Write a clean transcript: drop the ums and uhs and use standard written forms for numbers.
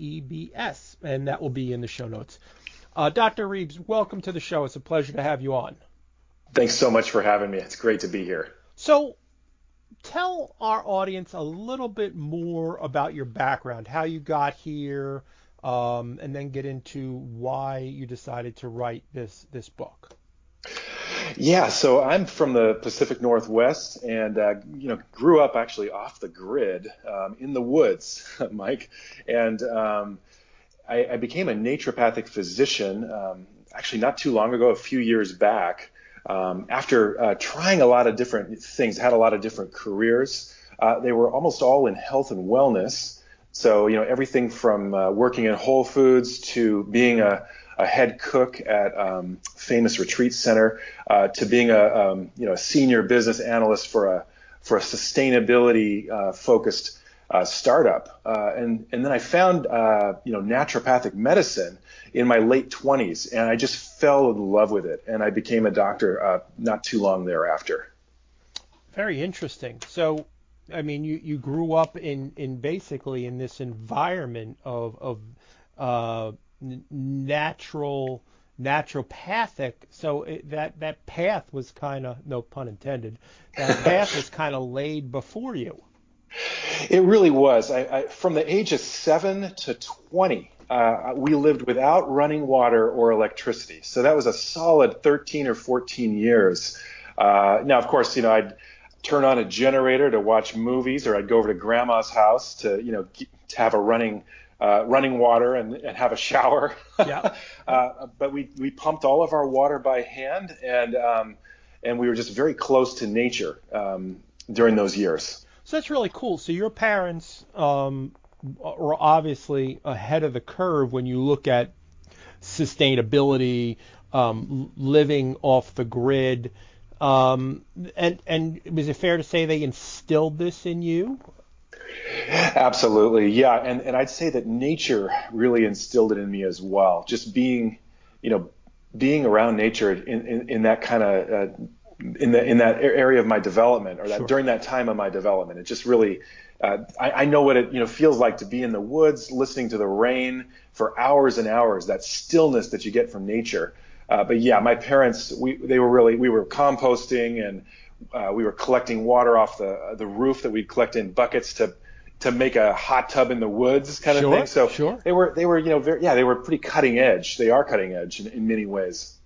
EBS, and that will be in the show notes. Dr. Reebs, welcome to the show. It's a pleasure to have you on. Thanks so much for having me. It's great to be here. So tell our audience a little bit more about your background, how you got here, and then get into why you decided to write this book. Yeah, so I'm from the Pacific Northwest and, grew up actually off the grid in the woods, Mike. And I became a naturopathic physician actually not too long ago, a few years back, after trying a lot of different things, had a lot of different careers. They were almost all in health and wellness. So, everything from working in Whole Foods to being a head cook at famous retreat center to being a senior business analyst for a sustainability focused startup. And then I found naturopathic medicine in my late 20s, and I just fell in love with it. And I became a doctor not too long thereafter. Very interesting. So, I mean, you grew up in basically in this environment of naturopathic, so that path was kind of, no pun intended, that path was kind of laid before you. It really was. I from the age of 7 to 20, we lived without running water or electricity. So that was a solid 13 or 14 years. Now, of course, I'd turn on a generator to watch movies, or I'd go over to grandma's house to have a running water and have a shower. Yeah. But we pumped all of our water by hand, and we were just very close to nature during those years. So that's really cool. So your parents were obviously ahead of the curve when you look at sustainability, living off the grid. And was it fair to say they instilled this in you? Absolutely, yeah, and I'd say that nature really instilled it in me as well. Just being around nature in that kind of in that area of my development, or that during that time of my development, it just really I know what it feels like to be in the woods, listening to the rain for hours and hours. That stillness that you get from nature. But yeah, my parents we were composting, and we were collecting water off the roof that we'd collect in buckets to make a hot tub in the woods kind of thing. So they were they were pretty cutting edge. They are cutting edge in many ways.